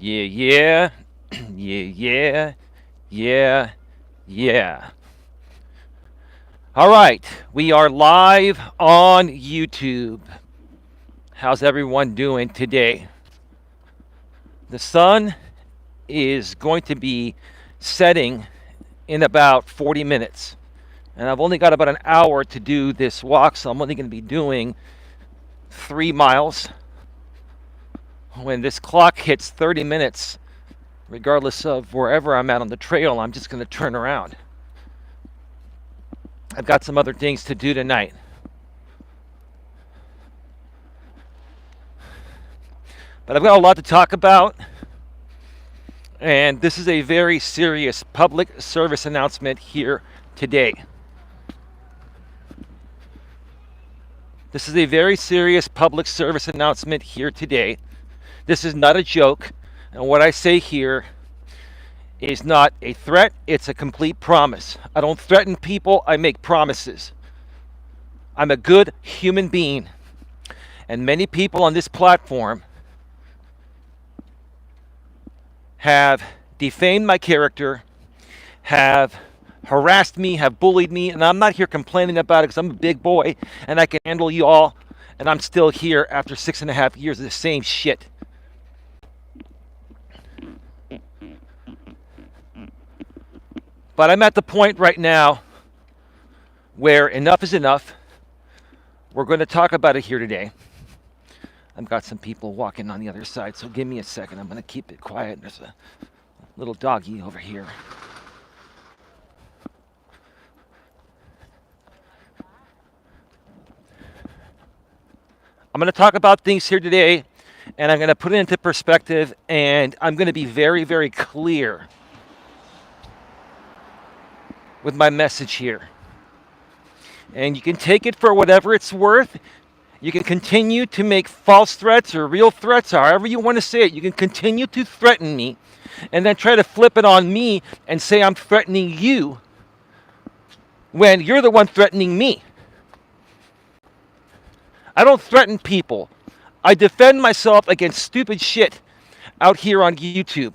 Yeah, yeah, yeah, yeah, yeah. All right, we are live on YouTube. How's everyone doing today? The sun is going to be setting in about 40 minutes. And I've only got about an hour to do this walk, so I'm only going to be doing 3 miles. When this clock hits 30 minutes, regardless of wherever I'm at on the trail, I'm just going to turn around. I've got some other things to do tonight. But I've got a lot to talk about. And this is a very serious public service announcement here today. This is a very serious public service announcement here today. This is not a joke. And what I say here is not a threat, it's a complete promise. I don't threaten people, I make promises. I'm a good human being. And many people on this platform have defamed my character, have harassed me, have bullied me, and I'm not here complaining about it because I'm a big boy and I can handle you all, and I'm still here after 6.5 years of the same shit. But I'm at the point right now where enough is enough. We're going to talk about it here today. I've got some people walking on the other side, so give me a second. I'm going to keep it quiet. There's a little doggy over here. I'm going to talk about things here today, and I'm going to put it into perspective, and I'm going to be very, very clear with my message here. And you can take it for whatever it's worth. You can continue to make false threats or real threats, however you want to say it. You can continue to threaten me and then try to flip it on me and say I'm threatening you when you're the one threatening me. I don't threaten people. I defend myself against stupid shit out here on YouTube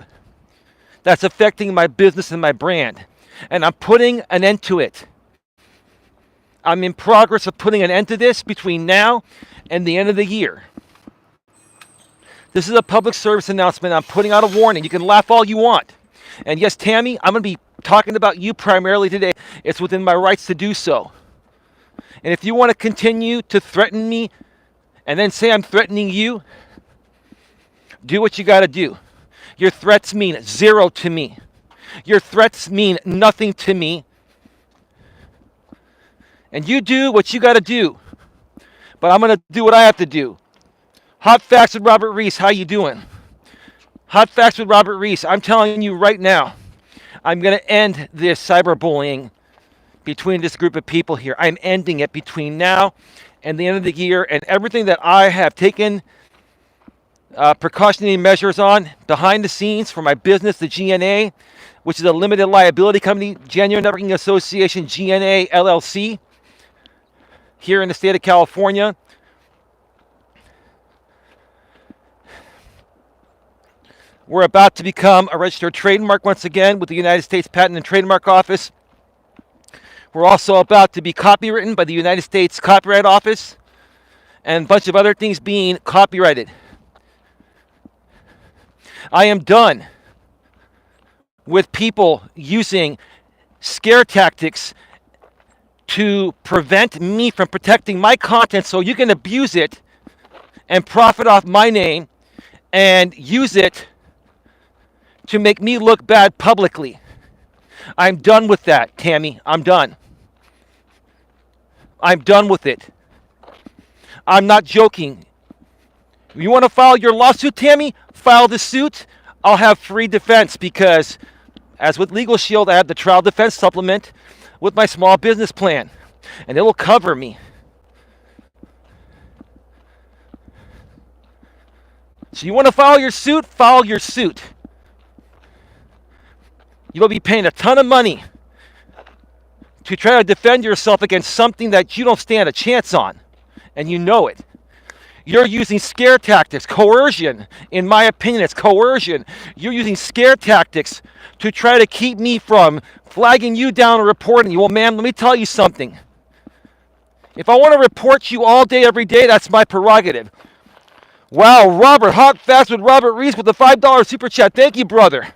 that's affecting my business and my brand. And I'm putting an end to it. I'm in progress of putting an end to this between now and the end of the year. This is a public service announcement. I'm putting out a warning. You can laugh all you want. And yes, Tammy, I'm going to be talking about you primarily today. It's within my rights to do so. And if you want to continue to threaten me and then say I'm threatening you, do what you got to do. Your threats mean zero to me. Your threats mean nothing to me. And you do what you got to do. But I'm going to do what I have to do. Hot Facts with Robert Reese, how you doing? Hot Facts with Robert Reese, I'm telling you right now, I'm going to end this cyberbullying between this group of people here. I'm ending it between now and the end of the year, and everything that I have taken precautionary measures on behind the scenes for my business, the GNA, which is a limited liability company, Genuine Networking Association, GNA LLC, here in the state of California. We're about to become a registered trademark once again with the United States Patent and Trademark Office. We're also about to be copywritten by the United States Copyright Office and a bunch of other things being copyrighted. I am done with people using scare tactics to prevent me from protecting my content so you can abuse it and profit off my name and use it to make me look bad publicly. I'm done with that, Tammy. I'm done. I'm done with it. I'm not joking. You want to file your lawsuit, Tammy? File the suit. I'll have free defense because, as with Legal Shield, I have the trial defense supplement with my small business plan, and it will cover me. So you want to file your suit? File your suit. You will be paying a ton of money to try to defend yourself against something that you don't stand a chance on, and you know it. You're using scare tactics, coercion. In my opinion, it's coercion. You're using scare tactics to try to keep me from flagging you down and reporting you. Well, man, let me tell you something. If I want to report you all day, every day, that's my prerogative. Wow, Robert, hot fast with Robert Reese with the $5 super chat. Thank you, brother.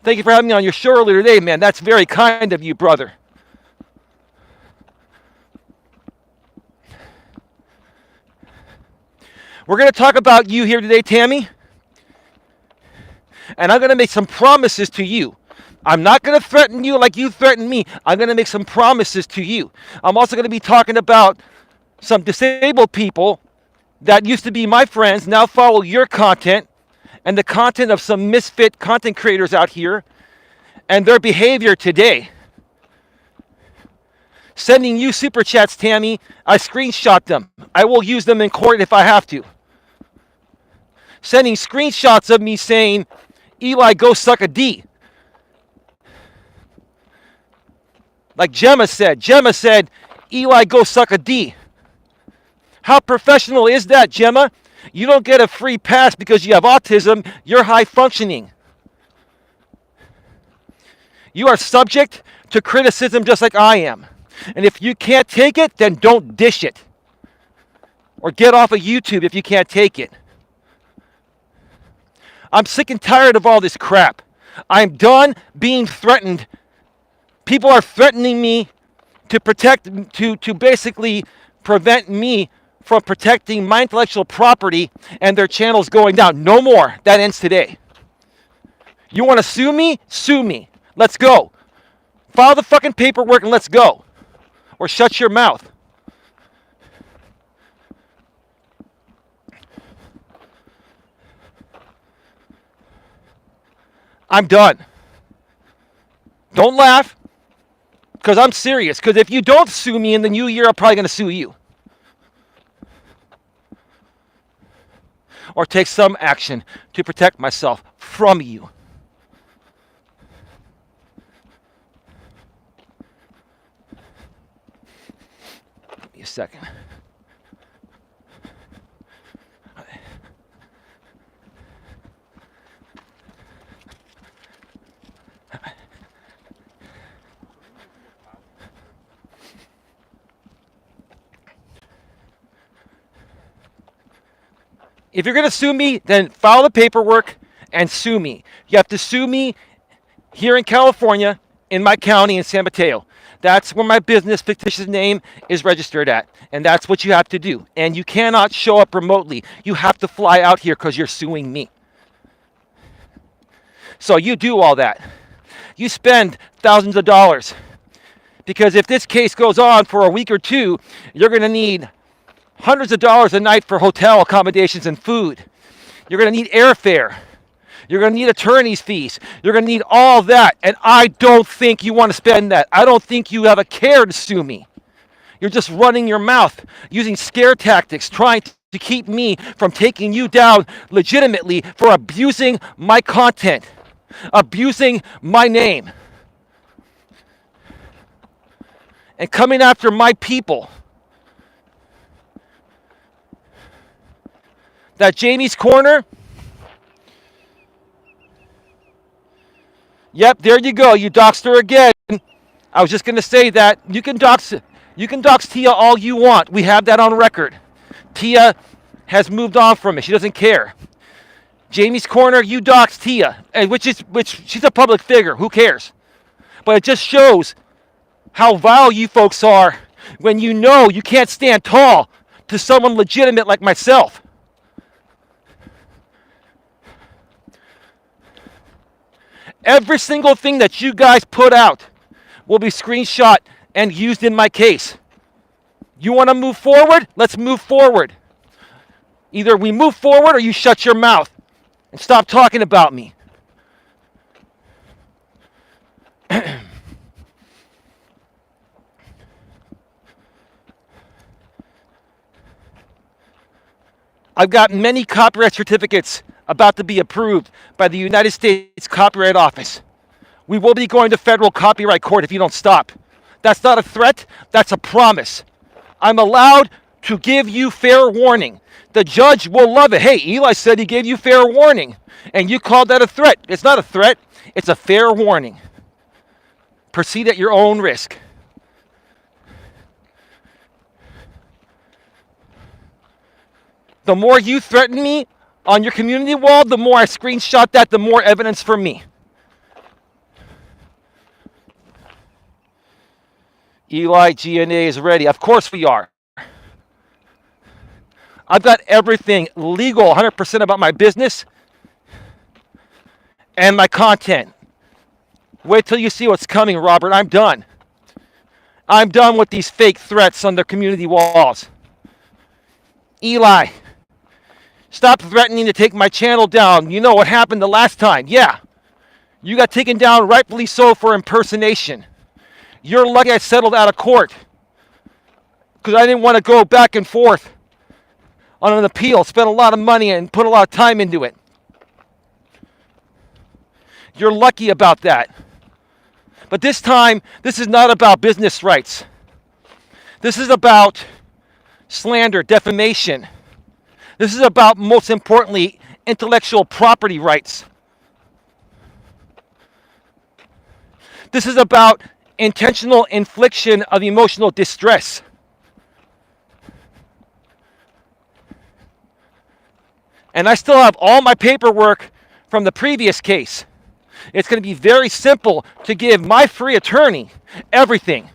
Thank you for having me on your show earlier today, man. That's very kind of you, brother. We're going to talk about you here today, Tammy. And I'm going to make some promises to you. I'm not going to threaten you like you threatened me. I'm going to make some promises to you. I'm also going to be talking about some disabled people that used to be my friends, now follow your content and the content of some misfit content creators out here and their behavior today. Sending you super chats, Tammy. I screenshot them. I will use them in court if I have to. Sending screenshots of me saying, Eli, go suck a D. Like Gemma said, Eli, go suck a D. How professional is that, Gemma? You don't get a free pass because you have autism. You're high functioning. You are subject to criticism just like I am. And if you can't take it, then don't dish it. Or get off of YouTube if you can't take it. I'm sick and tired of all this crap. I'm done being threatened. People are threatening me to basically prevent me from protecting my intellectual property and their channels going down. No more. That ends today. You want to sue me? Sue me. Let's go. File the fucking paperwork and let's go. Or shut your mouth. I'm done. Don't laugh, because I'm serious. Because if you don't sue me in the new year, I'm probably going to sue you. Or take some action to protect myself from you. Give me a second. If you're going to sue me, then file the paperwork and sue me. You have to sue me here in California, in my county, in San Mateo. That's where my business fictitious name is registered at. And that's what you have to do. And you cannot show up remotely. You have to fly out here because you're suing me. So you do all that. You spend thousands of dollars. Because if this case goes on for a week or two, you're going to need hundreds of dollars a night for hotel accommodations and food. You're going to need airfare. You're going to need attorney's fees. You're going to need all that. And I don't think you want to spend that. I don't think you have a care to sue me. You're just running your mouth, using scare tactics, trying to keep me from taking you down legitimately for abusing my content, abusing my name, and coming after my people. That Jamie's Corner. Yep, there you go. You doxed her again. I was just going to say that. You can dox Tia all you want. We have that on record. Tia has moved on from it. She doesn't care. Jamie's Corner, you doxed Tia, which she's a public figure. Who cares? But it just shows how vile you folks are when you know you can't stand tall to someone legitimate like myself. Every single thing that you guys put out will be screenshot and used in my case. You want to move forward? Let's move forward. Either we move forward or you shut your mouth and stop talking about me. I've got many copyright certificates about to be approved by the United States Copyright Office. We will be going to federal copyright court if you don't stop. That's not a threat, that's a promise. I'm allowed to give you fair warning. The judge will love it. Hey, Eli said he gave you fair warning, and you called that a threat. It's not a threat. It's a fair warning. Proceed at your own risk. The more you threaten me on your community wall, the more I screenshot that, the more evidence for me. Eli, GNA is ready. Of course we are. I've got everything legal, 100% about my business and my content. Wait till you see what's coming, Robert. I'm done. I'm done with these fake threats on their community walls. Eli, stop threatening to take my channel down. You know what happened the last time. Yeah. You got taken down, rightfully so, for impersonation. You're lucky I settled out of court because I didn't want to go back and forth on an appeal, spent a lot of money and put a lot of time into it. You're lucky about that. But this time, this is not about business rights. This is about slander, defamation. This is about, most importantly, intellectual property rights. This is about intentional infliction of emotional distress. And I still have all my paperwork from the previous case. It's going to be very simple to give my free attorney everything.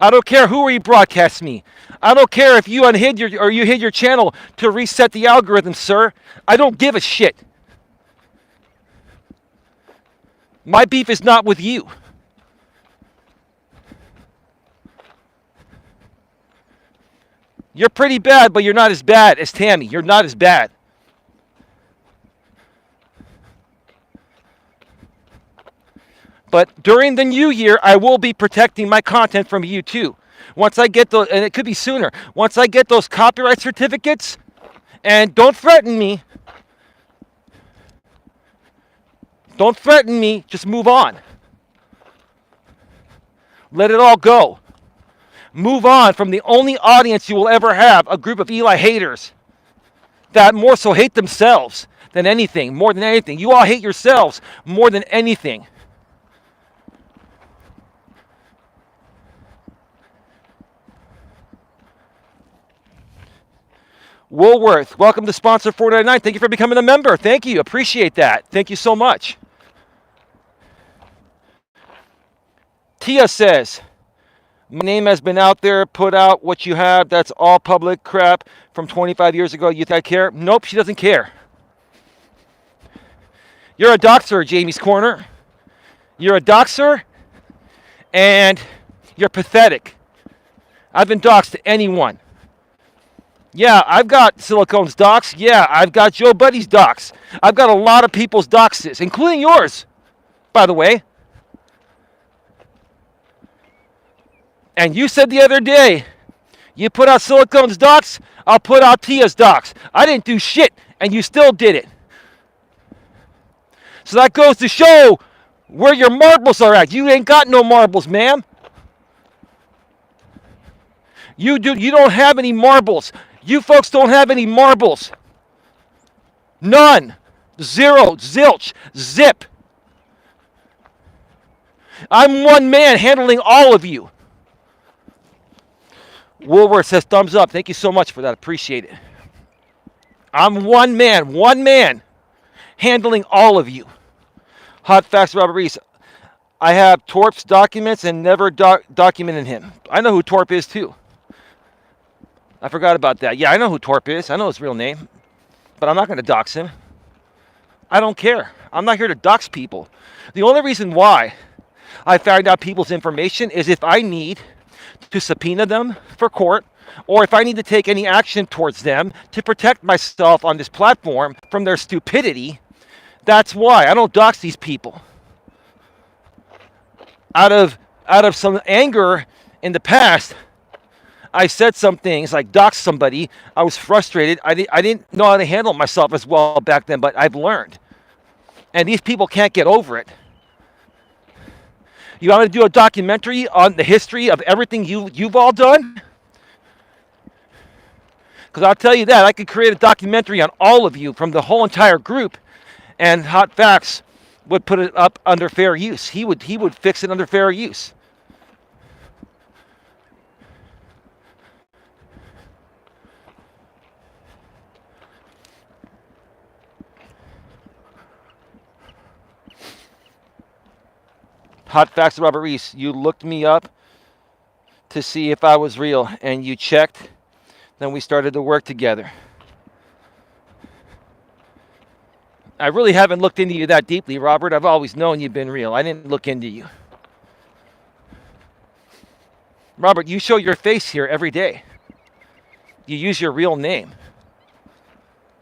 I don't care who rebroadcasts me. I don't care if you unhid you hid your channel to reset the algorithm, sir. I don't give a shit. My beef is not with you. You're pretty bad, but you're not as bad as Tammy. You're not as bad. But during the new year, I will be protecting my content from you too. Once I get those, and it could be sooner, once I get those copyright certificates, and don't threaten me. Don't threaten me, just move on. Let it all go. Move on from the only audience you will ever have, a group of Eli haters that more so hate themselves than anything, more than anything. You all hate yourselves more than anything. Woolworth, welcome to Sponsor 499. Thank you for becoming a member. Thank you. Appreciate that. Thank you so much. Tia says, my name has been out there. Put out what you have. That's all public crap from 25 years ago. You think I care? Nope, she doesn't care. You're a doxer, Jamie's Corner. You're a doxer, and you're pathetic. I've been doxed to anyone. Yeah, I've got Silicone's docs. Yeah, I've got Joe Buddy's docs. I've got a lot of people's doxes, including yours, by the way. And you said the other day, you put out Silicone's docs, I'll put out Tia's docs. I didn't do shit, and you still did it. So that goes to show where your marbles are at. You ain't got no marbles, ma'am. You don't have any marbles. You folks don't have any marbles. None. Zero. Zilch. Zip. I'm one man handling all of you. Woolworth says thumbs up. Thank you so much for that. Appreciate it. I'm one man handling all of you. Hot Facts, Robert Reese. I have Torp's documents and never documented him. I know who Torp is too. I forgot about that. Yeah, I know who Torp is. I know his real name. But I'm not going to dox him. I don't care. I'm not here to dox people. The only reason why I found out people's information is if I need to subpoena them for court, or if I need to take any action towards them to protect myself on this platform from their stupidity. That's why I don't dox these people. out of some anger in the past, I said some things like dox somebody. I was frustrated. I didn't know how to handle myself as well back then, but I've learned. And these people can't get over it. You want me to do a documentary on the history of everything you've all done? Because I'll tell you that I could create a documentary on all of you from the whole entire group, and Hot Facts would put it up under fair use. He would fix it under fair use. Hot Facts, Robert Reese, you looked me up to see if I was real, and you checked. Then we started to work together. I really haven't looked into you that deeply, Robert. I've always known you've been real. I didn't look into you. Robert, you show your face here every day. You use your real name.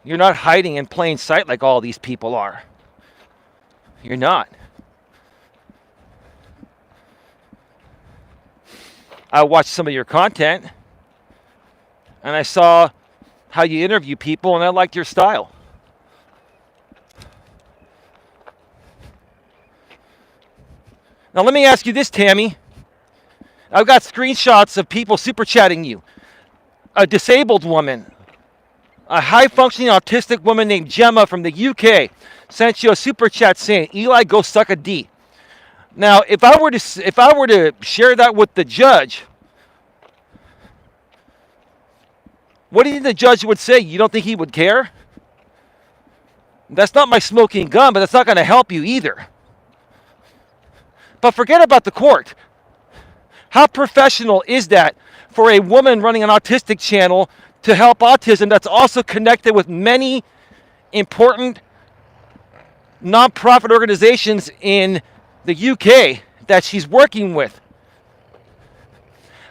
You're not hiding in plain sight like all these people are. You're not. I watched some of your content, and I saw how you interview people, and I liked your style. Now let me ask you this, Tammy. I've got screenshots of people super chatting you. A disabled woman, a high-functioning autistic woman named Gemma from the UK sent you a super chat saying, "Eli, go suck a D." Now, if I were to share that with the judge, what do you think the judge would say? You don't think he would care? That's not my smoking gun, but that's not going to help you either. But forget about the court. How professional is that for a woman running an autistic channel to help autism that's also connected with many important nonprofit organizations in the UK that she's working with?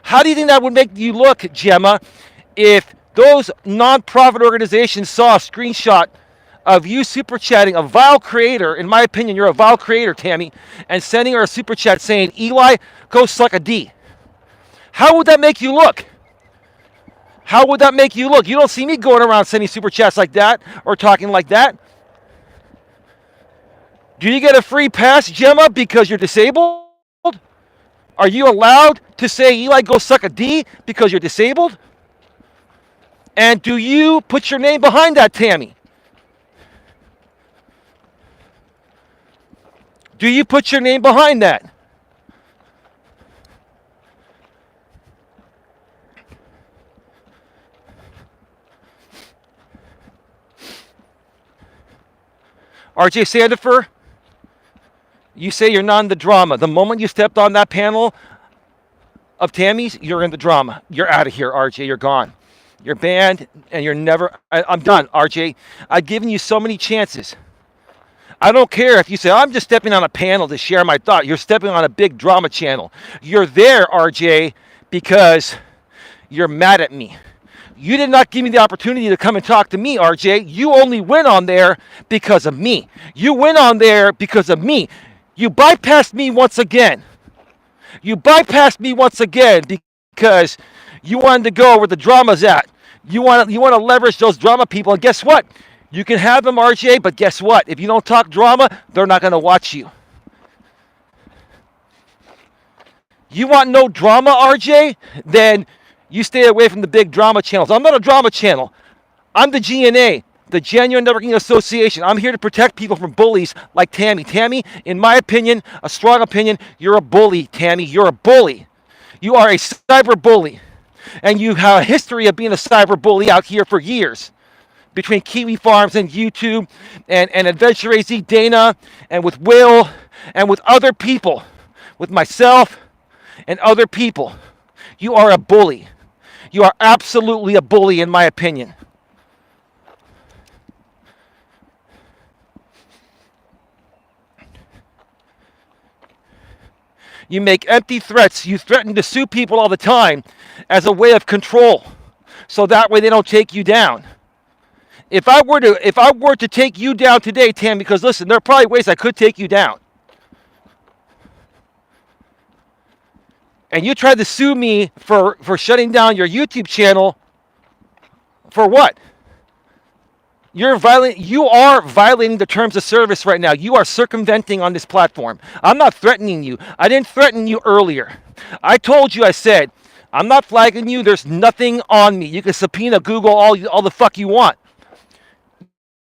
How do you think that would make you look, Gemma, if those nonprofit organizations saw a screenshot of you super chatting a vile creator? In my opinion, you're a vile creator, Tammy, and sending her a super chat saying, "Eli, go suck a D." How would that make you look? How would that make you look? You don't see me going around sending super chats like that or talking like that. Do you get a free pass, Gemma, because you're disabled? Are you allowed to say, "Eli, go suck a D," because you're disabled? And do you put your name behind that, Tammy? Do you put your name behind that? RJ Sandifer, you say you're not in the drama. The moment you stepped on that panel of Tammy's, you're in the drama. You're out of here, RJ. You're gone. You're banned, and you're never... I'm done, RJ. I've given you so many chances. I don't care if you say, "I'm just stepping on a panel to share my thought." You're stepping on a big drama channel. You're there, RJ, because you're mad at me. You did not give me the opportunity to come and talk to me, RJ. You only went on there because of me. You went on there because of me. You bypassed me once again. You bypassed me once again because you wanted to go where the drama's at. You want to leverage those drama people, and guess what? You can have them, RJ, but guess what? If you don't talk drama, they're not going to watch you. You want no drama, RJ? Then you stay away from the big drama channels. I'm not a drama channel. I'm the GNA, the Genuine Networking Association. I'm here to protect people from bullies like Tammy. Tammy, in my opinion, a strong opinion, you're a bully, Tammy. You're a bully. You are a cyber bully. And you have a history of being a cyber bully out here for years. Between Kiwi Farms and YouTube and Adversaries, Dana, and with Will, and with other people, with myself and other people. You are a bully. You are absolutely a bully, in my opinion. You make empty threats. You threaten to sue people all the time as a way of control, so that way they don't take you down. If I were to take you down today, Tam, because listen, there are probably ways I could take you down. And you tried to sue me for shutting down your YouTube channel. For what? You are violating the terms of service right now. You are circumventing on this platform. I'm not threatening you. I didn't threaten you earlier. I told you, I said, I'm not flagging you. There's nothing on me. You can subpoena Google all the fuck you want.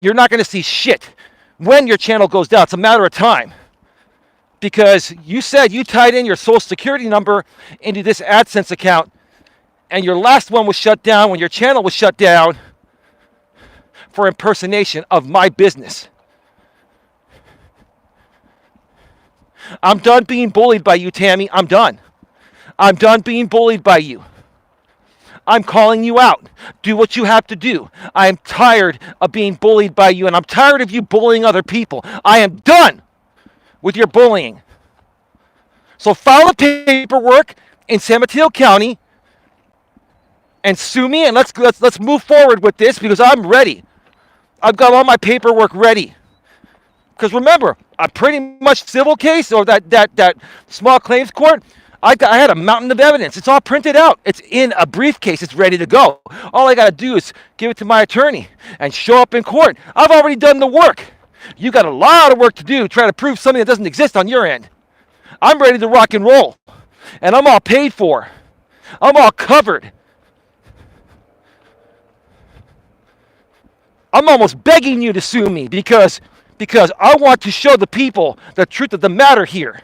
You're not going to see shit when your channel goes down. It's a matter of time. Because you said you tied in your social security number into this AdSense account, and your last one was shut down when your channel was shut down for impersonation of my business. I'm done being bullied by you, Tammy. I'm done. I'm done being bullied by you. I'm calling you out. Do what you have to do. I am tired of being bullied by you, and I'm tired of you bullying other people. I am done with your bullying. So file the paperwork in San Mateo County and sue me, and let's move forward with this because I'm ready. I've got all my paperwork ready. Because remember, a pretty much civil case or that small claims court, I had a mountain of evidence. It's all printed out. It's in a briefcase. It's ready to go. All I got to do is give it to my attorney and show up in court. I've already done the work. You got a lot of work to do trying to prove something that doesn't exist on your end. I'm ready to rock and roll. And I'm all paid for. I'm all covered. I'm almost begging you to sue me because I want to show the people the truth of the matter here.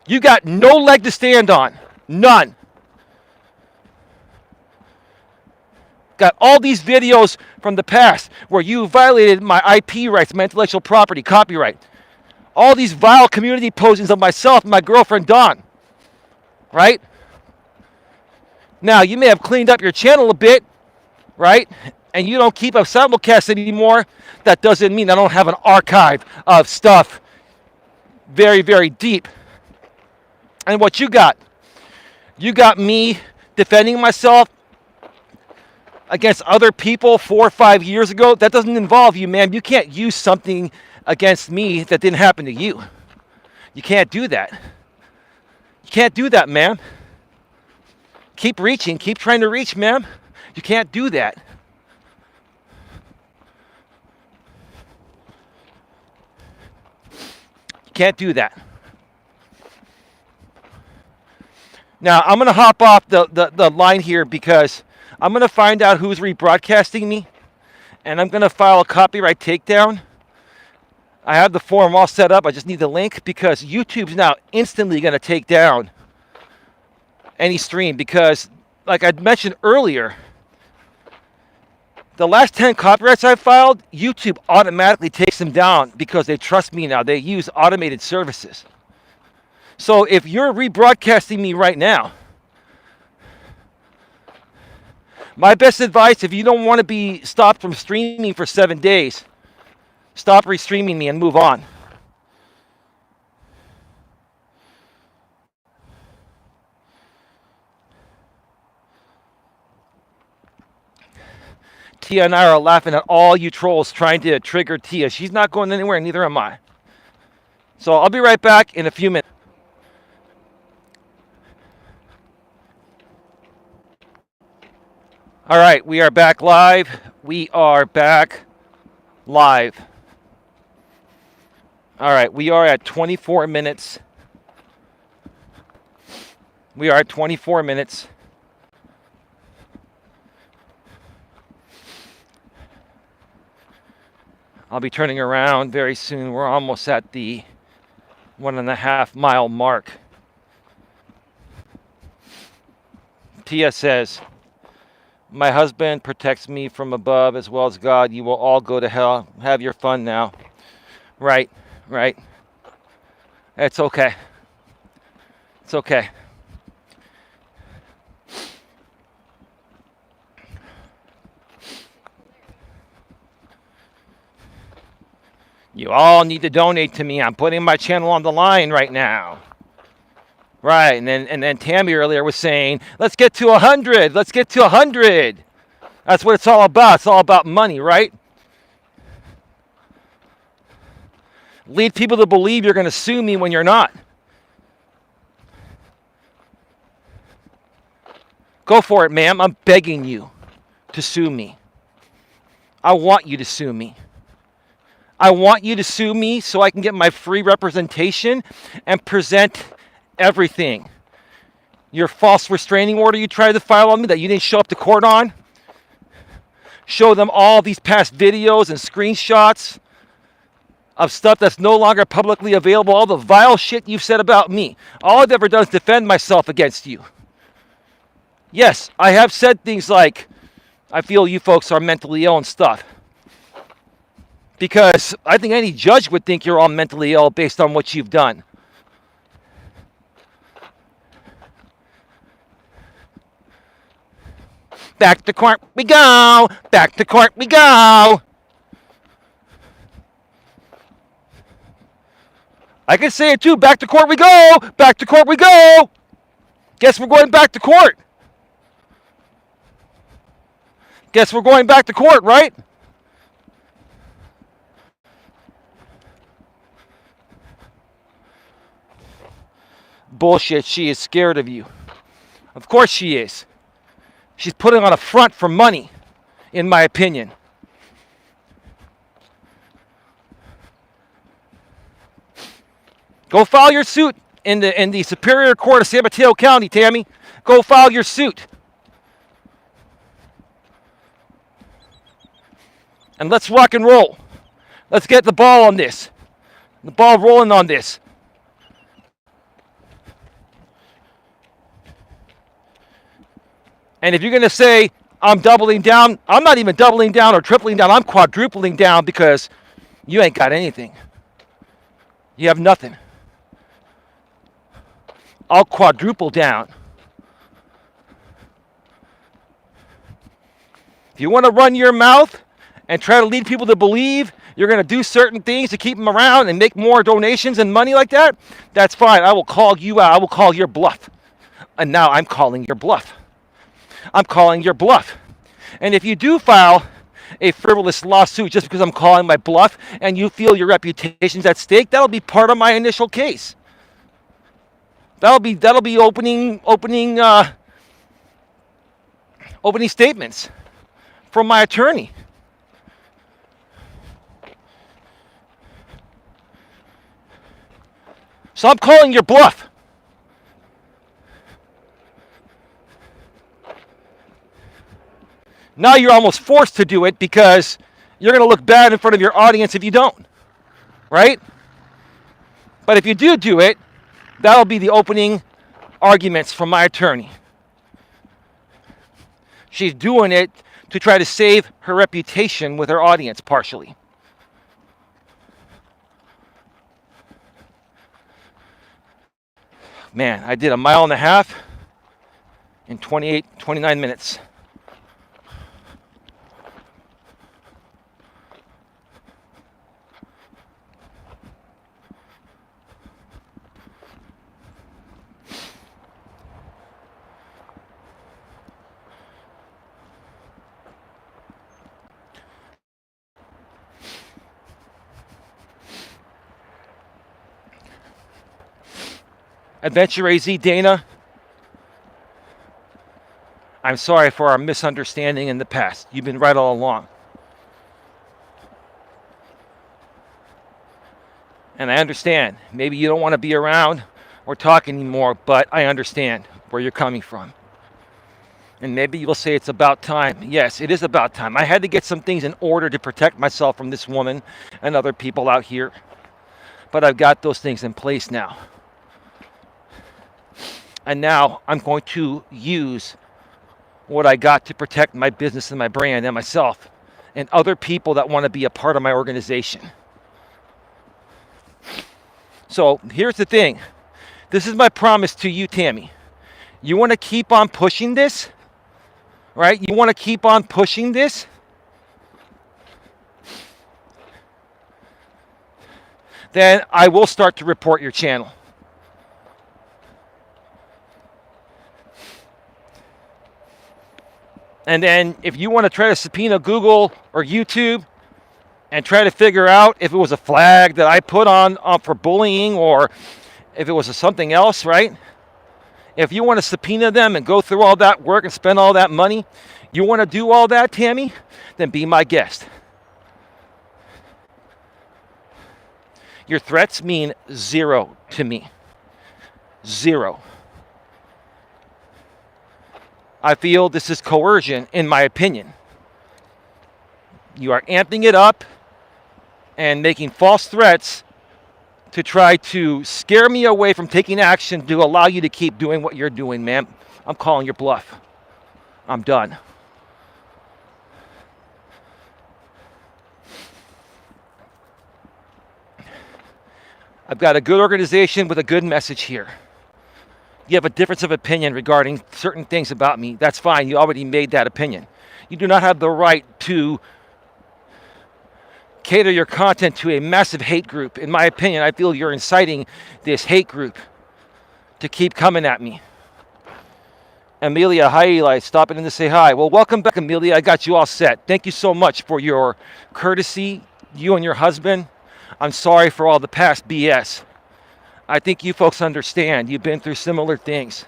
You got no leg to stand on. None. Got all these videos from the past where you violated my IP rights, my intellectual property, copyright. All these vile community postings of myself and my girlfriend, Dawn. Right? Now, you may have cleaned up your channel a bit, right? And you don't keep up simulcasts anymore. That doesn't mean I don't have an archive of stuff very, very deep. And what you got me defending myself against other people 4 or 5 years ago. That doesn't involve you, man. You can't use something against me that didn't happen to you. You can't do that. You can't do that, man. Keep reaching. Keep trying to reach, man. You can't do that. You can't do that. Now, I'm going to hop off the line here because I'm going to find out who's rebroadcasting me, and I'm going to file a copyright takedown. I have the form all set up. I just need the link because YouTube's now instantly going to take down any stream because, like I mentioned earlier, the last 10 copyrights I filed, YouTube automatically takes them down because they trust me now. They use automated services. So if you're rebroadcasting me right now, my best advice, if you don't want to be stopped from streaming for 7 days, stop restreaming me and move on. Tia and I are laughing at all you trolls trying to trigger Tia. She's not going anywhere, neither am I. So I'll be right back in a few minutes. All right, we are back live. We are back live. All right, we are at 24 minutes. We are at 24 minutes. I'll be turning around very soon. We're almost at the 1.5 mile mark. Tia says, my husband protects me from above as well as God. You will all go to hell. Have your fun now. Right. It's okay. It's okay. You all need to donate to me. I'm putting my channel on the line right now. Right, and then Tammy earlier was saying, let's get to 100. Let's get to 100. That's what it's all about. It's all about money, right? Lead people to believe you're going to sue me when you're not. Go for it, ma'am. I'm begging you to sue me. I want you to sue me. I want you to sue me so I can get my free representation and present everything. Your false restraining order you tried to file on me that you didn't show up to court on. Show them all these past videos and screenshots of stuff that's no longer publicly available, all the vile shit you've said about me. All I've ever done is defend myself against you. Yes, I have said things like, I feel you folks are mentally ill and stuff. Because I think any judge would think you're all mentally ill based on what you've done. Back to court we go. Back to court we go. I can say it too. Back to court we go. Back to court we go. Guess we're going back to court. Guess we're going back to court, right? Bullshit. She is scared of you. Of course she is. She's putting on a front for money, in my opinion. Go file your suit in the Superior Court of San Mateo County, Tammy. Go file your suit. And let's rock and roll. Let's get the ball on this. The ball rolling on this. And if you're going to say, I'm doubling down, I'm not even doubling down or tripling down. I'm quadrupling down because you ain't got anything. You have nothing. I'll quadruple down. If you want to run your mouth and try to lead people to believe you're going to do certain things to keep them around and make more donations and money like that, that's fine. I will call you out. I will call your bluff. And now I'm calling your bluff. I'm calling your bluff. And if you do file a frivolous lawsuit just because I'm calling my bluff and you feel your reputation's at stake, that'll be part of my initial case. That'll be opening statements from my attorney. So I'm calling your bluff. Now you're almost forced to do it because you're going to look bad in front of your audience if you don't, right? But if you do it, that'll be the opening arguments from my attorney. She's doing it to try to save her reputation with her audience partially. Man, I did a mile and a half in 29 minutes. Adventure AZ Dana, I'm sorry for our misunderstanding in the past. You've been right all along. And I understand. Maybe you don't want to be around or talk anymore, but I understand where you're coming from. And maybe you'll say it's about time. Yes, it is about time. I had to get some things in order to protect myself from this woman and other people out here. But I've got those things in place now. And now I'm going to use what I got to protect my business and my brand and myself and other people that want to be a part of my organization. So here's the thing. This is my promise to you, Tammy. You want to keep on pushing this, right? You want to keep on pushing this? Then I will start to report your channel. And then if you want to try to subpoena Google or YouTube and try to figure out if it was a flag that I put on for bullying or if it was something else, right? If you want to subpoena them and go through all that work and spend all that money, you want to do all that, Tammy, then be my guest. Your threats mean zero to me. Zero. I feel this is coercion, in my opinion. You are amping it up and making false threats to try to scare me away from taking action to allow you to keep doing what you're doing, man. I'm calling your bluff. I'm done. I've got a good organization with a good message here. You have a difference of opinion regarding certain things about me. That's fine. You already made that opinion. You do not have the right to cater your content to a massive hate group. In my opinion, I feel you're inciting this hate group to keep coming at me. Amelia, hi Elias, stopping in to say hi. Well, welcome back, Amelia. I got you all set. Thank you so much for your courtesy, you and your husband. I'm sorry for all the past BS. I think you folks understand. You've been through similar things.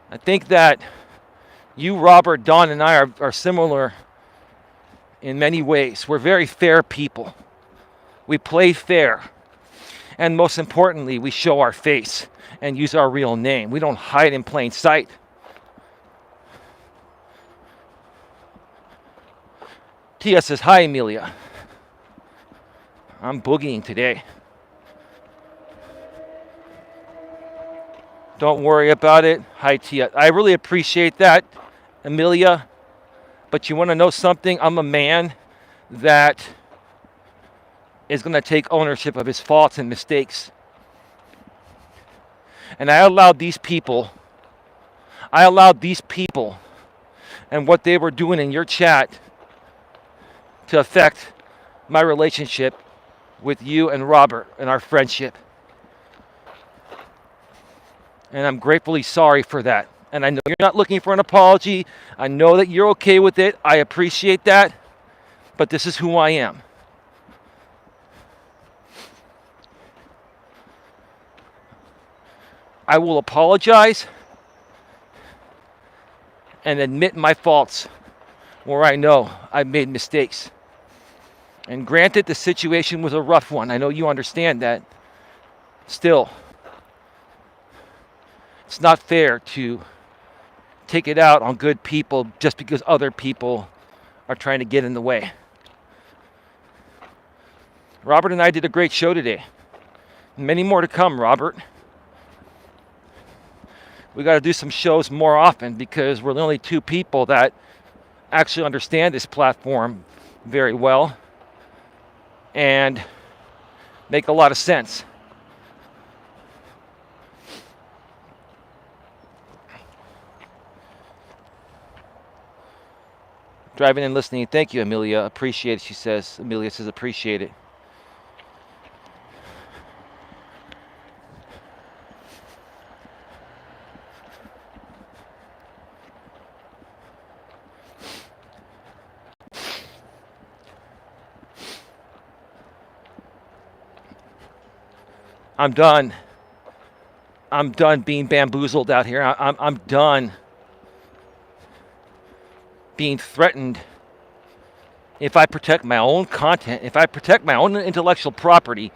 I think that you, Robert, Don, and I are similar in many ways. We're very fair people. We play fair. And most importantly, we show our face and use our real name. We don't hide in plain sight. Tia says, hi, Amelia. I'm boogieing today. Don't worry about it. Hi, Tia. I really appreciate that, Amelia. But you want to know something? I'm a man that is going to take ownership of his faults and mistakes. And I allowed these people and what they were doing in your chat to affect my relationship with you and Robert and our friendship. And I'm gratefully sorry for that. And I know you're not looking for an apology. I know that you're okay with it. I appreciate that. But this is who I am. I will apologize and admit my faults where I know I've made mistakes. And granted, the situation was a rough one. I know you understand that. Still, it's not fair to take it out on good people just because other people are trying to get in the way. Robert and I did a great show today. Many more to come, Robert. We got to do some shows more often because we're the only two people that actually understand this platform very well and make a lot of sense. Driving and listening. Thank you, Amelia. Appreciate it, she says. Amelia says appreciate it. I'm done. I'm done being bamboozled out here. I'm done being threatened. If I protect my own content, if I protect my own intellectual property,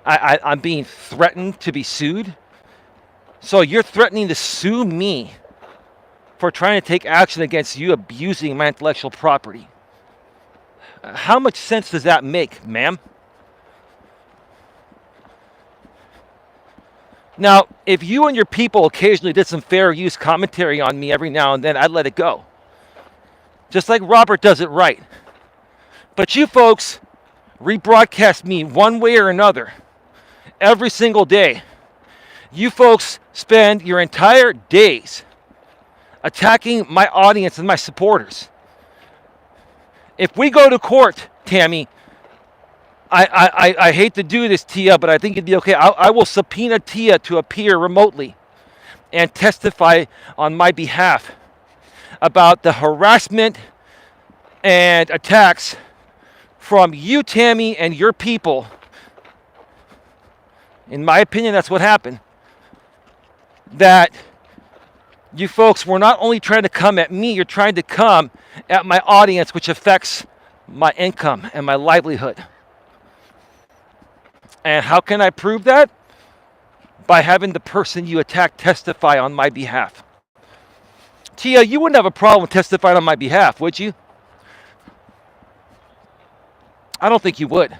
I'm being threatened to be sued. So you're threatening to sue me for trying to take action against you abusing my intellectual property. How much sense does that make, ma'am? Now, if you and your people occasionally did some fair use commentary on me every now and then, I'd let it go. Just like Robert does it right. But you folks rebroadcast me one way or another every single day. You folks spend your entire days attacking my audience and my supporters. If we go to court, Tammy, I hate to do this, Tia, but I think it'd be okay. I will subpoena Tia to appear remotely and testify on my behalf. about the harassment and attacks from you, Tammy, and your people. In my opinion, that's what happened. That you folks were not only trying to come at me, you're trying to come at my audience, which affects my income and my livelihood. And how can I prove that? By having the person you attack testify on my behalf. Tia, you wouldn't have a problem testifying on my behalf, would you? I don't think you would.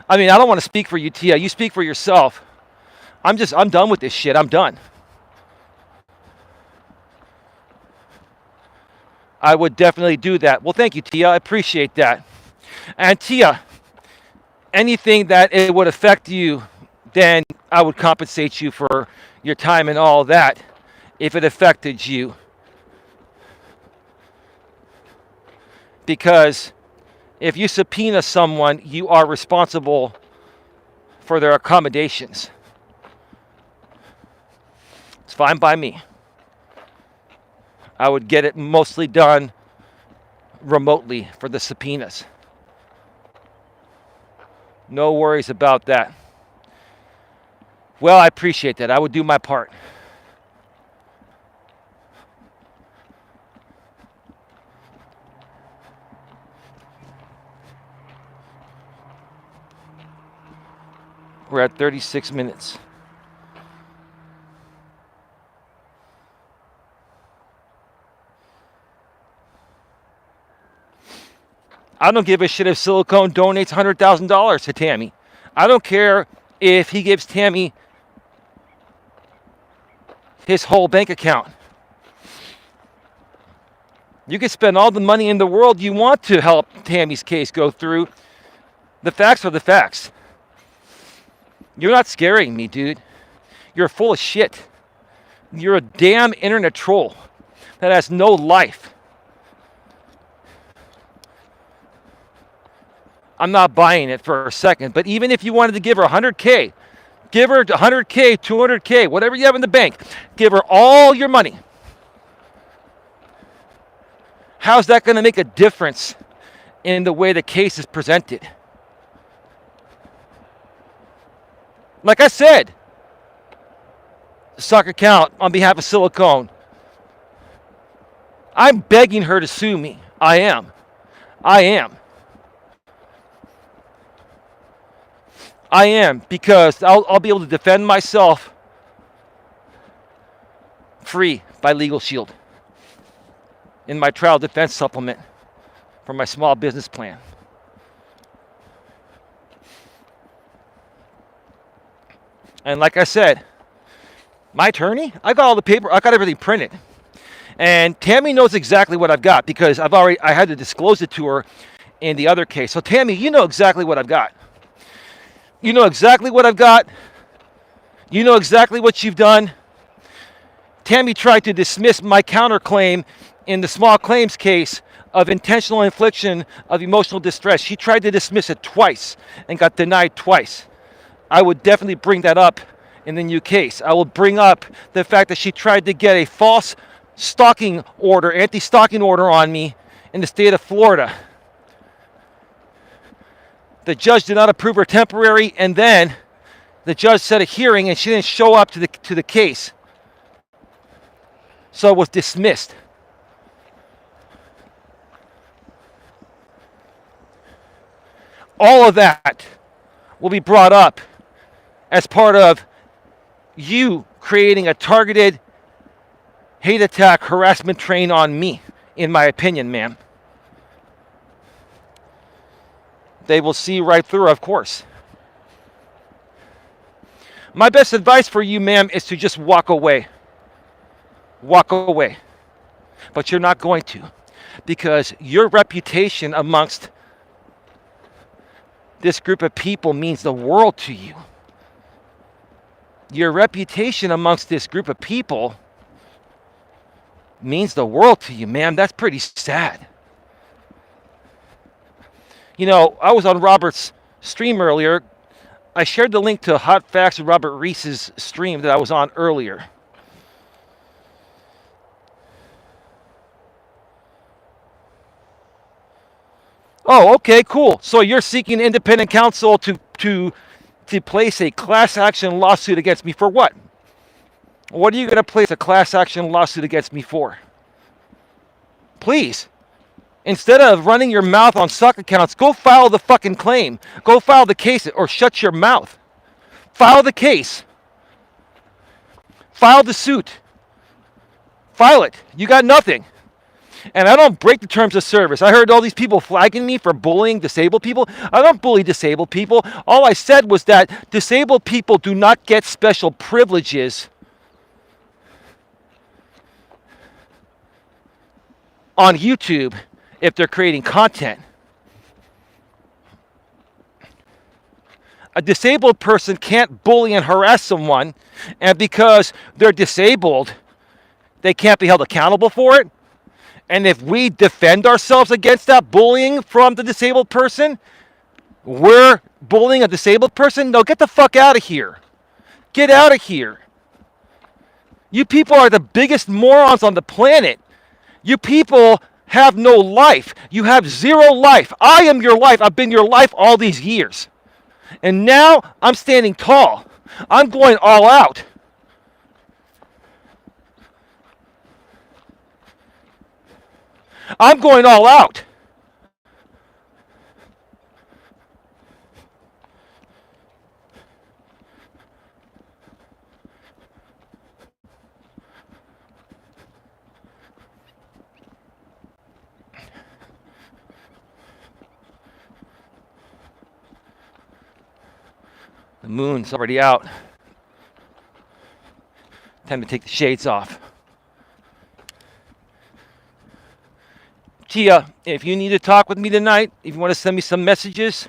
I mean, I don't want to speak for you, Tia. You speak for yourself. I'm done with this shit. I'm done. I would definitely do that. Well, thank you, Tia. I appreciate that. And Tia, anything that it would affect you, then I would compensate you for your time and all that if it affected you. Because if you subpoena someone, you are responsible for their accommodations. It's fine by me. I would get it mostly done remotely for the subpoenas. No worries about that. Well, I appreciate that. I would do my part. We're at 36 minutes. I don't give a shit if Silicone donates $100,000 to Tammy. I don't care if he gives Tammy his whole bank account. You can spend all the money in the world you want to help Tammy's case go through. The facts are the facts. You're not scaring me, dude. You're full of shit. You're a damn internet troll that has no life. I'm not buying it for a second, but even if you wanted to give her 100K, give her 100K, 200K, whatever you have in the bank, give her all your money. How's that going to make a difference in the way the case is presented? Like I said, stock account on behalf of Silicone. I'm begging her to sue me. I am. Because I'll be able to defend myself free by Legal Shield in my trial defense supplement for my small business plan. And like I said, my attorney, I got all the paper, I got everything printed. And Tammy knows exactly what I've got because I had to disclose it to her in the other case. So Tammy, you know exactly what I've got. You know exactly what I've got. You know exactly what you've done. Tammy tried to dismiss my counterclaim in the small claims case of intentional infliction of emotional distress. She tried to dismiss it twice and got denied twice. I would definitely bring that up in the new case. I will bring up the fact that she tried to get a false stalking order, anti-stalking order on me in the state of Florida. The judge did not approve her temporary, and then the judge set a hearing and she didn't show up to the case. So it was dismissed. All of that will be brought up as part of you creating a targeted hate attack harassment train on me, in my opinion, ma'am. They will see right through, of course. My best advice for you, ma'am, is to just walk away. Walk away. But you're not going to, because your reputation amongst this group of people means the world to you. Your reputation amongst this group of people means the world to you, ma'am. That's pretty sad. You know, I was on Robert's stream earlier. I shared the link to Hot Facts with Robert Reese's stream that I was on earlier. Oh, okay, cool. So you're seeking independent counsel to place a class action lawsuit against me for what? What are you going to place a class action lawsuit against me for? Please, instead of running your mouth on suck accounts, go file the fucking claim. Go file the case or shut your mouth. File the case. File the suit. File it. You got nothing. And I don't break the terms of service. I heard all these people flagging me for bullying disabled people. I don't bully disabled people. All I said was that disabled people do not get special privileges on YouTube if they're creating content. A disabled person can't bully and harass someone, and because they're disabled, they can't be held accountable for it. And if we defend ourselves against that bullying from the disabled person, we're bullying a disabled person? No, get the fuck out of here. Get out of here. You people are the biggest morons on the planet. You people have no life. You have zero life. I am your life. I've been your life all these years. And now I'm standing tall. I'm going all out. I'm going all out. The moon's already out. Time to take the shades off. Tia, if you need to talk with me tonight, if you want to send me some messages,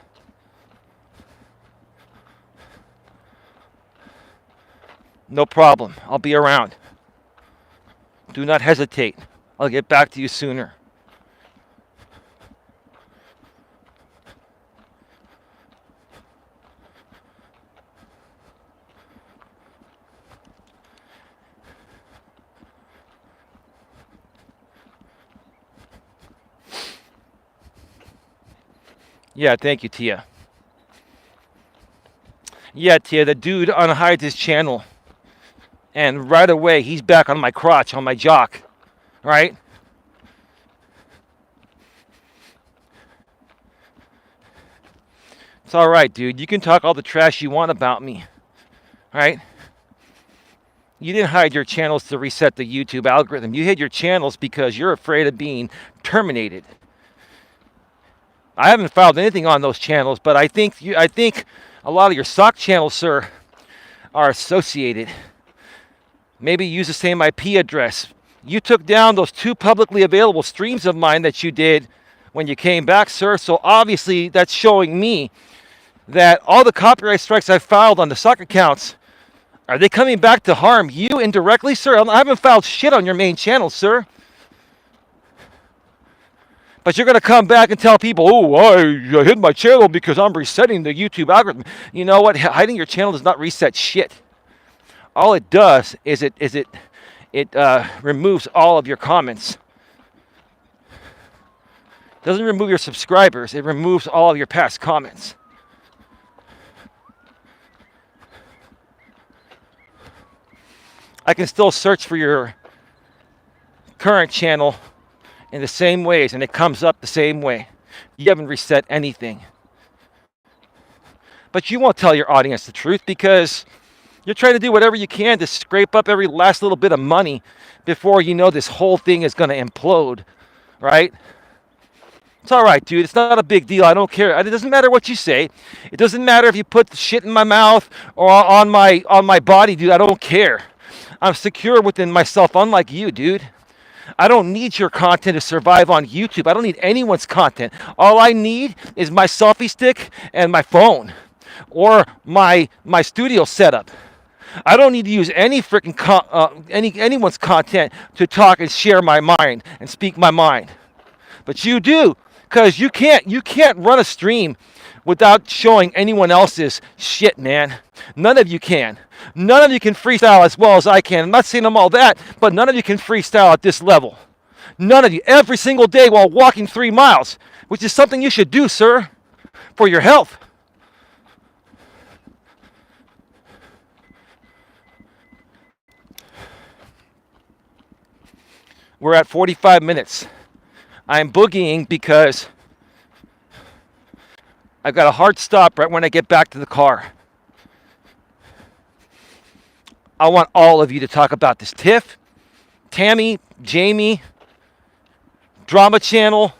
no problem. I'll be around. Do not hesitate. I'll get back to you sooner. Yeah, thank you, Tia. Yeah, Tia, the dude unhides his channel. And right away, he's back on my crotch, on my jock. Right? It's all right, dude. You can talk all the trash you want about me. Right? You didn't hide your channels to reset the YouTube algorithm. You hid your channels because you're afraid of being terminated. I haven't filed anything on those channels, but I think a lot of your sock channels, sir, are associated. Maybe use the same IP address. You took down those 2 publicly available streams of mine that you did when you came back, sir. So obviously that's showing me that all the copyright strikes I filed on the sock accounts, are they coming back to harm you indirectly, sir? I haven't filed shit on your main channel, sir. But you're going to come back and tell people, oh, I hid my channel because I'm resetting the YouTube algorithm. You know what? Hiding your channel does not reset shit. All it does is it removes all of your comments. It doesn't remove your subscribers. It removes all of your past comments. I can still search for your current channel in the same ways, and it comes up the same way. You haven't reset anything. But you won't tell your audience the truth because you're trying to do whatever you can to scrape up every last little bit of money before you know this whole thing is going to implode, right? It's all right, dude. It's not a big deal. I don't care. It doesn't matter what you say. It doesn't matter if you put shit in my mouth or on my body, dude. I don't care. I'm secure within myself, unlike you, dude. I don't need your content to survive on YouTube. I don't need anyone's content. All I need is my selfie stick and my phone or my studio setup. I don't need to use any freaking anyone's content to talk and share my mind and speak my mind. But you do, because you can't run a stream without showing anyone else's shit, man. None of you can. None of you can freestyle as well as I can. I'm not saying I'm all that, but none of you can freestyle at this level. None of you. Every single day while walking 3 miles, which is something you should do, sir, for your health. We're at 45 minutes. I'm boogieing because I've got a hard stop right when I get back to the car. I want all of you to talk about this. Tiff, Tammy, Jamie, Drama Channel.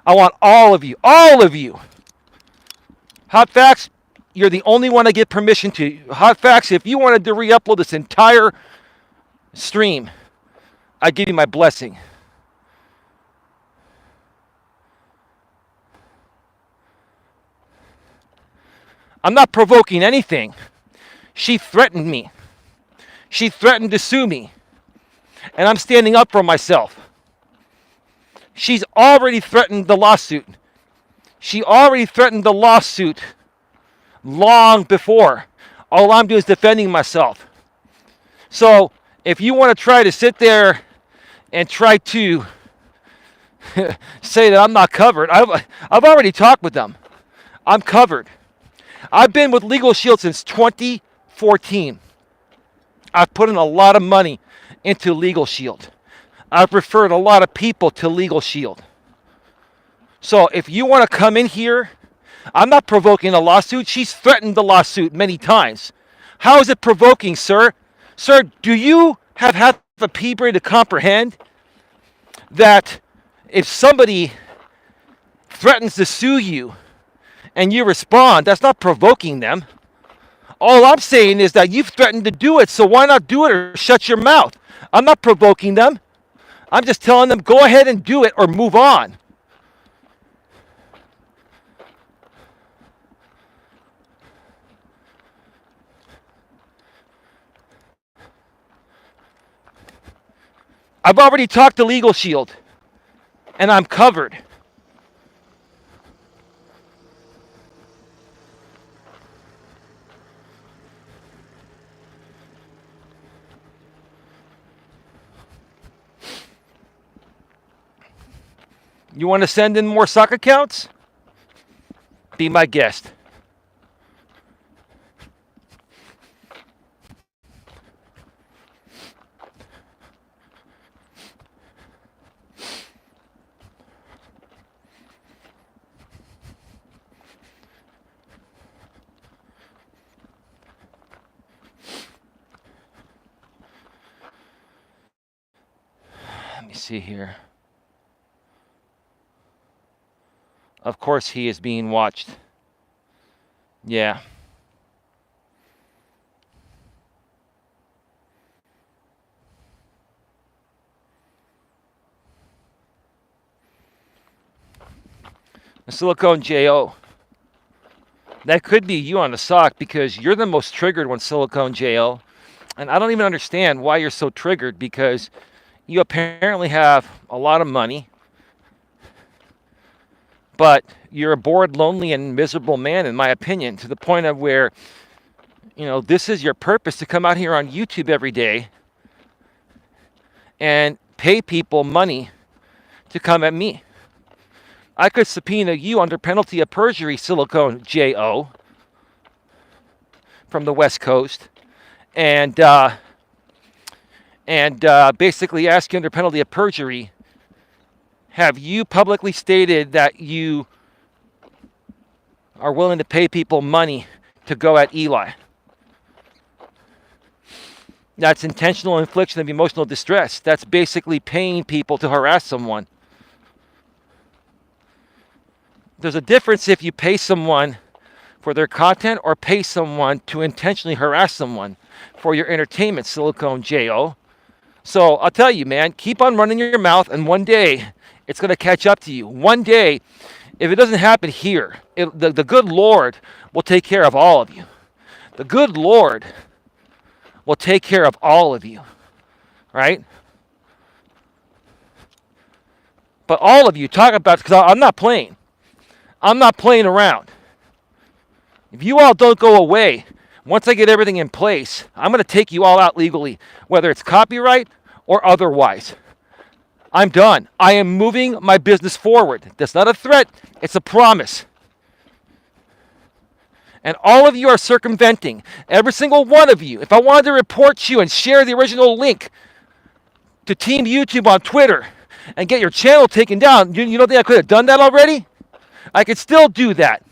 I want all of you. Hot Facts, you're the only one I give permission to. Hot Facts, if you wanted to re-upload this entire stream, I give you my blessing. I'm not provoking anything. She threatened me. She threatened to sue me. And I'm standing up for myself. She's already threatened the lawsuit. She already threatened the lawsuit long before. All I'm doing is defending myself. So if you want to try to sit there and try to say that I'm not covered, I've already talked with them. I'm covered. I've been with Legal Shield since 2014. I've put in a lot of money into Legal Shield. I've referred a lot of people to Legal Shield. So if you want to come in here, I'm not provoking a lawsuit. She's threatened the lawsuit many times. How is it provoking, sir? Sir, do you have half a pea brain to comprehend that if somebody threatens to sue you and you respond, that's not provoking them? All I'm saying is that you've threatened to do it, so why not do it or shut your mouth? I'm not provoking them. I'm just telling them, go ahead and do it or move on. I've already talked to Legal Shield, and I'm covered. You want to send in more sock accounts? Be my guest. Let me see here. Of course he is being watched. Yeah. Silicone JO. That could be you on the sock because you're the most triggered when Silicone JO. And I don't even understand why you're so triggered because you apparently have a lot of money. But you're a bored, lonely, and miserable man, in my opinion, to the point of where, you know, this is your purpose to come out here on YouTube every day and pay people money to come at me. I could subpoena you under penalty of perjury, Silicone J.O. from the West Coast, and basically ask you under penalty of perjury, have you publicly stated that you are willing to pay people money to go at Eli? That's intentional infliction of emotional distress. That's basically paying people to harass someone. There's a difference if you pay someone for their content or pay someone to intentionally harass someone for your entertainment, Silicone J.O. So I'll tell you, man, keep on running your mouth, and one day it's going to catch up to you. One day, if it doesn't happen here, the good Lord will take care of all of you. The good Lord will take care of all of you, right? But all of you, talk about, because I'm not playing. I'm not playing around. If you all don't go away, once I get everything in place, I'm going to take you all out legally, whether it's copyright or otherwise. I'm done. I am moving my business forward. That's not a threat. It's a promise. And all of you are circumventing. Every single one of you. If I wanted to report you and share the original link to Team YouTube on Twitter and get your channel taken down, you don't think I could have done that already? I could still do that.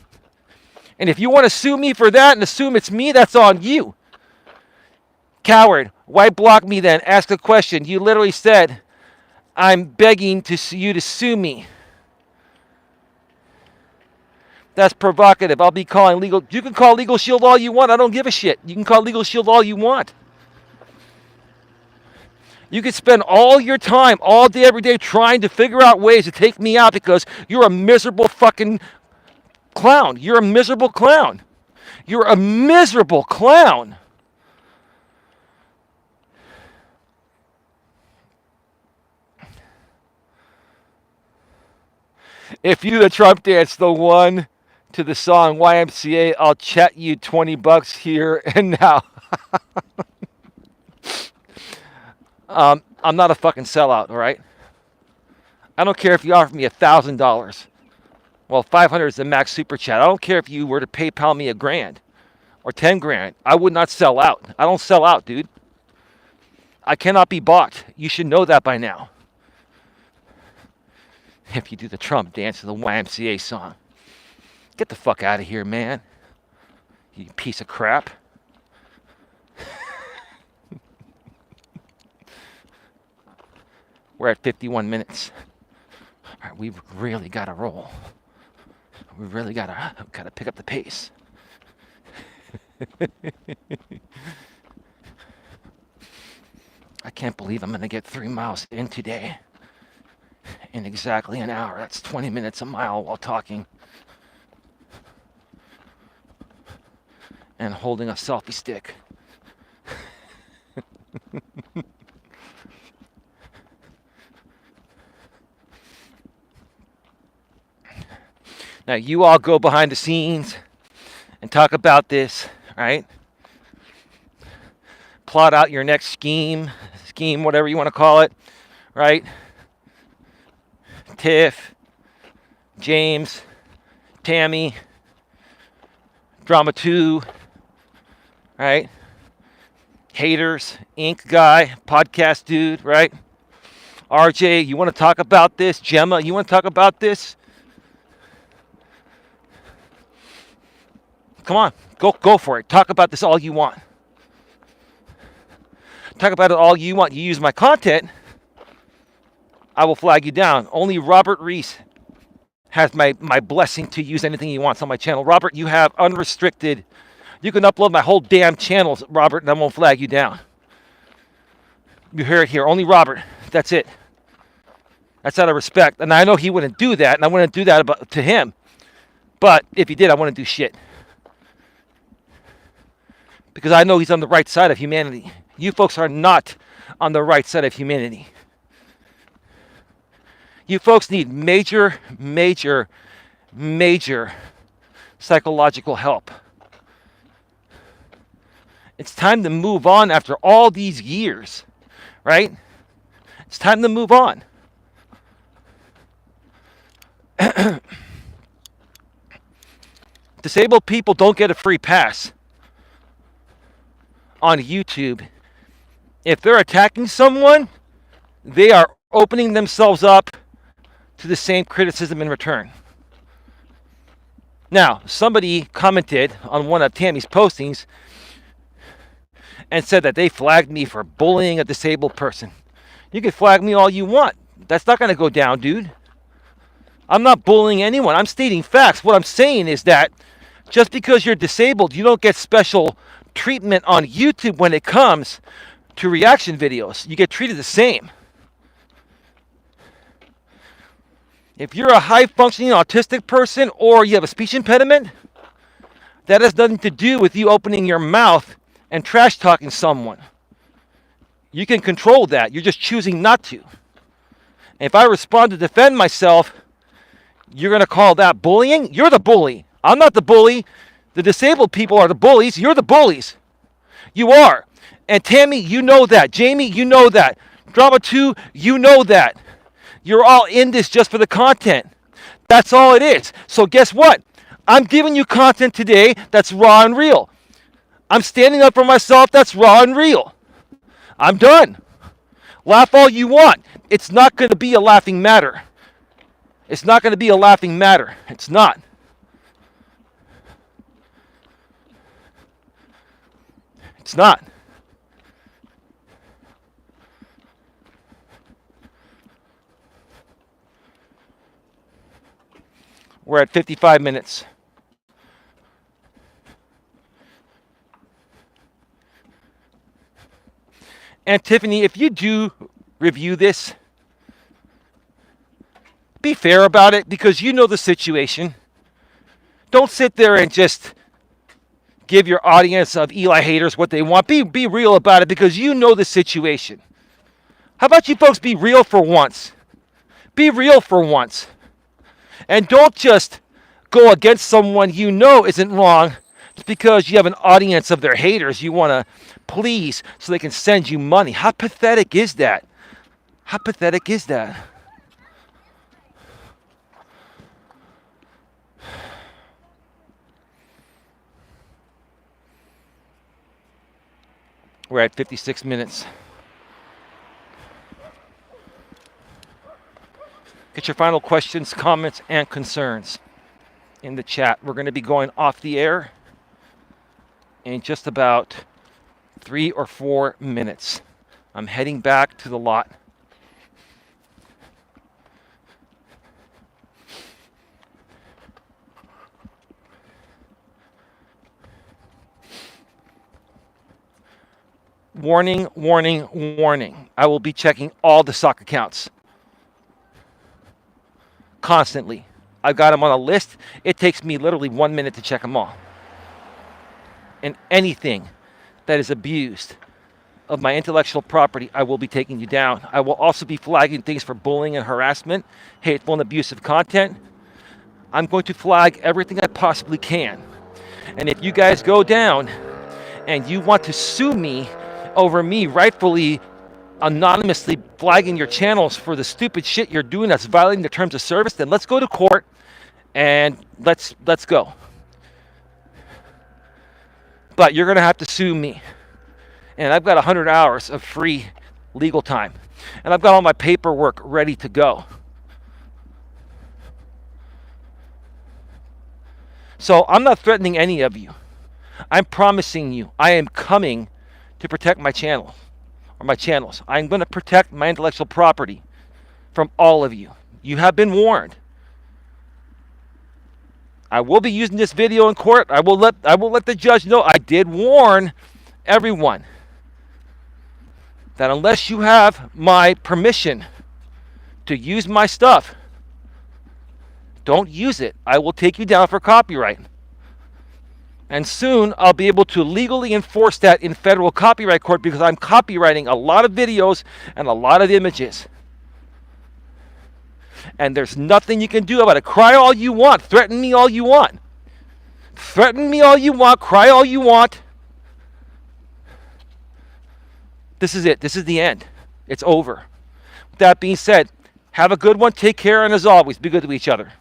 And if you want to sue me for that and assume it's me, that's on you. Coward, why block me then? Ask a question. You literally said, I'm begging you to sue me. That's provocative. I'll be calling legal. You can call Legal Shield all you want. I don't give a shit. You can call Legal Shield all you want. You can spend all your time, all day, every day, trying to figure out ways to take me out because you're a miserable fucking clown. You're a miserable clown. You're a miserable clown. If you the Trump dance, the one to the song YMCA, I'll chat you $20 here and now. I'm not a fucking sellout, all right? I don't care if you offer me $1,000. Well, 500 is the max super chat. I don't care if you were to PayPal me $1,000 or 10 grand. I would not sell out. I don't sell out, dude. I cannot be bought. You should know that by now. If you do the Trump dance to the YMCA song. Get the fuck out of here, man. You piece of crap. We're at 51 minutes. All right, we've really got to roll. We really got to pick up the pace. I can't believe I'm going to get 3 miles in today. In exactly an hour. That's 20 minutes a mile while talking. And holding a selfie stick. Now you all go behind the scenes and talk about this, right? Plot out your next scheme, whatever you want to call it, right? Tiff, James, Tammy, Drama 2, right? Haters, Inc. guy, podcast dude, right? RJ, you want to talk about this? Gemma, you want to talk about this? Come on, go for it. Talk about this all you want. Talk about it all you want. You use my content, I will flag you down. Only Robert Reese has my blessing to use anything he wants on my channel. Robert, you have unrestricted. You can upload my whole damn channel, Robert, and I won't flag you down. You hear it here. Only Robert. That's it. That's out of respect. And I know he wouldn't do that, and I wouldn't do that to him. But if he did, I wouldn't do shit. Because I know he's on the right side of humanity. You folks are not on the right side of humanity. You folks need major psychological help. It's time to move on after all these years, right? It's time to move on. Disabled people don't get a free pass on YouTube. If they're attacking someone, they are opening themselves up to the same criticism in return. Now, somebody commented on one of Tammy's postings and said that they flagged me for bullying a disabled person. You can flag me all you want. That's not going to go down, dude. I'm not bullying anyone. I'm stating facts. What I'm saying is that just because you're disabled, you don't get special treatment on YouTube when it comes to reaction videos. You get treated the same. If you're a high-functioning autistic person or you have a speech impediment, that has nothing to do with you opening your mouth and trash-talking someone. You can control that. You're just choosing not to. And if I respond to defend myself, you're going to call that bullying? You're the bully. I'm not the bully. The disabled people are the bullies. You're the bullies. You are. And Tammy, you know that. Jamie, you know that. Drama 2, you know that. You're all in this just for the content. That's all it is. So guess what? I'm giving you content today that's raw and real. I'm standing up for myself that's raw and real. I'm done. Laugh all you want. It's not going to be a laughing matter. It's not going to be a laughing matter. It's not. It's not. We're at 55 minutes. And Tiffany, if you do review this, be fair about it because you know the situation. Don't sit there and just give your audience of Eli haters what they want. Be real about it because you know the situation. How about you folks be real for once? Be real for once. And don't just go against someone you know isn't wrong just because you have an audience of their haters you want to please so they can send you money. How pathetic is that? How pathetic is that? We're at 56 minutes. Get your final questions, comments, and concerns in the chat. We're going to be going off the air in just about 3 or 4 minutes. I'm heading back to the lot. Warning, warning, warning. I will be checking all the stock accounts constantly. I've got them on a list. It takes me literally 1 minute to check them all. And anything that is abused of my intellectual property, I will be taking you down. I will also be flagging things for bullying and harassment, hateful and abusive content. I'm going to flag everything I possibly can. And if you guys go down and you want to sue me over me rightfully anonymously flagging your channels for the stupid shit you're doing that's violating the terms of service, then let's go to court and let's go. But you're going to have to sue me. And I've got 100 hours of free legal time. And I've got all my paperwork ready to go. So I'm not threatening any of you. I'm promising you I am coming to protect my channel or my channels. I'm going to protect my intellectual property from all of you. You have been warned. I will be using this video in court. I will let the judge know I did warn everyone that unless you have my permission to use my stuff, don't use it. I will take you down for copyright. And soon I'll be able to legally enforce that in federal copyright court because I'm copywriting a lot of videos and a lot of images. And there's nothing you can do about it. Cry all you want. Threaten me all you want. Threaten me all you want. Cry all you want. This is it. This is the end. It's over. With that being said, have a good one. Take care. And as always, be good to each other.